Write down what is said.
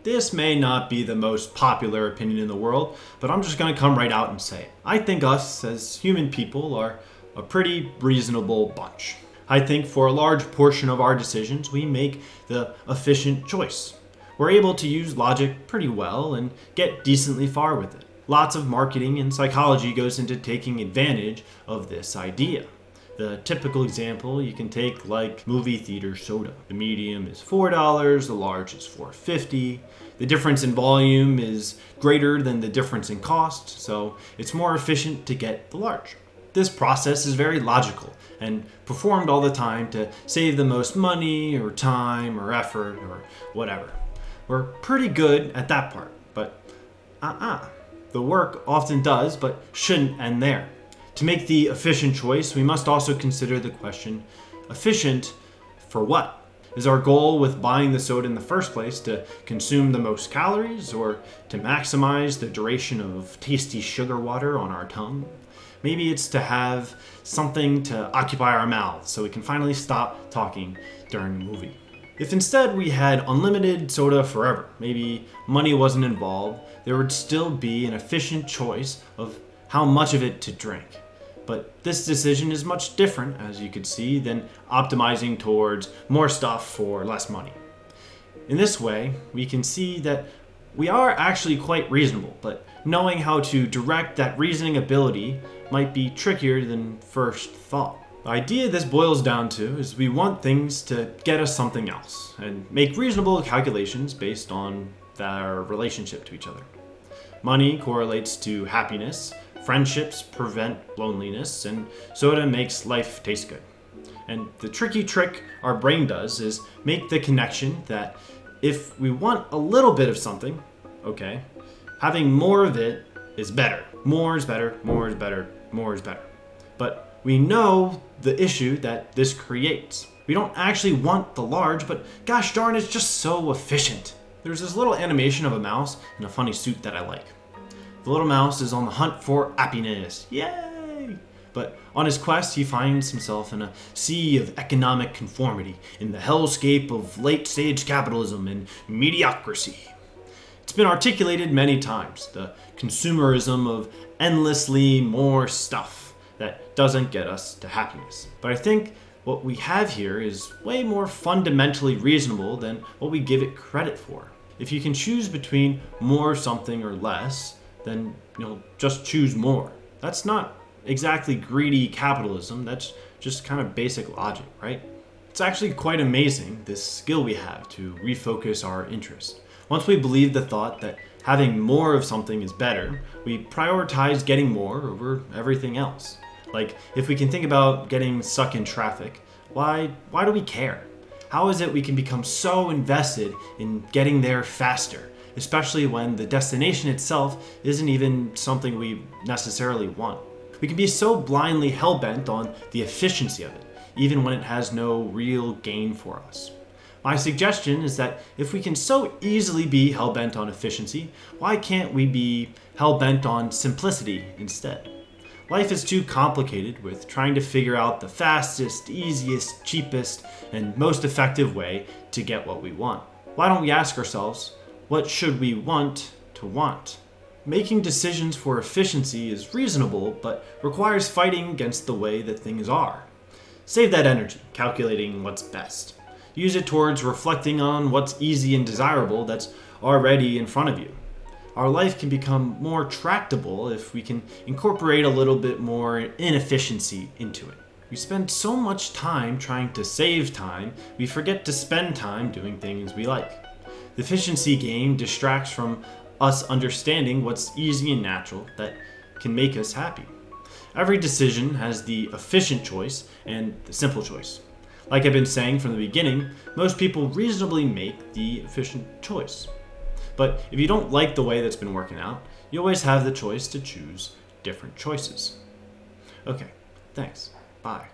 This may not be the most popular opinion in the world, but I'm just going to come right out and say it. I think us as human people are a pretty reasonable bunch. I think for a large portion of our decisions, we make the efficient choice. We're able to use logic pretty well and get decently far with it. Lots of marketing and psychology goes into taking advantage of this idea. The typical example you can take like movie theater soda. The medium is $4, the large is $4.50. The difference in volume is greater than the difference in cost, so it's more efficient to get the large. This process is very logical and performed all the time to save the most money or time or effort or whatever. We're pretty good at that part, but the work often does but shouldn't end there. To make the efficient choice, we must also consider the question, efficient for what? Is our goal with buying the soda in the first place to consume the most calories or to maximize the duration of tasty sugar water on our tongue? Maybe it's to have something to occupy our mouths so we can finally stop talking during the movie. If instead we had unlimited soda forever, maybe money wasn't involved, there would still be an efficient choice of how much of it to drink. But this decision is much different, as you could see, than optimizing towards more stuff for less money. In this way, we can see that we are actually quite reasonable, but knowing how to direct that reasoning ability might be trickier than first thought. The idea this boils down to is we want things to get us something else and make reasonable calculations based on their relationship to each other. Money correlates to happiness, friendships prevent loneliness, and soda makes life taste good. And the tricky trick our brain does is make the connection that if we want a little bit of something, okay, having more of it is better. More is better, more is better, more is better. But we know the issue that this creates. We don't actually want the large, but gosh darn, it's just so efficient. There's this little animation of a mouse in a funny suit that I like. The little mouse is on the hunt for happiness. Yay! But on his quest, he finds himself in a sea of economic conformity, in the hellscape of late-stage capitalism and mediocrity. It's been articulated many times, the consumerism of endlessly more stuff that doesn't get us to happiness. But I think what we have here is way more fundamentally reasonable than what we give it credit for. If you can choose between more something or less, then just choose more. That's not exactly greedy capitalism, that's just kind of basic logic, right? It's actually quite amazing, this skill we have to refocus our interest. Once we believe the thought that having more of something is better, we prioritize getting more over everything else. Like, if we can think about getting stuck in traffic, why do we care? How is it we can become so invested in getting there faster, especially when the destination itself isn't even something we necessarily want? We can be so blindly hell-bent on the efficiency of it, even when it has no real gain for us. My suggestion is that if we can so easily be hell-bent on efficiency, why can't we be hell-bent on simplicity instead? Life is too complicated with trying to figure out the fastest, easiest, cheapest, and most effective way to get what we want. Why don't we ask ourselves, what should we want to want? Making decisions for efficiency is reasonable, but requires fighting against the way that things are. Save that energy calculating what's best. Use it towards reflecting on what's easy and desirable that's already in front of you. Our life can become more tractable if we can incorporate a little bit more inefficiency into it. We spend so much time trying to save time, we forget to spend time doing things we like. The efficiency game distracts from us understanding what's easy and natural that can make us happy. Every decision has the efficient choice and the simple choice. Like I've been saying from the beginning, most people reasonably make the efficient choice. But if you don't like the way that's been working out, you always have the choice to choose different choices. Okay, thanks. Bye.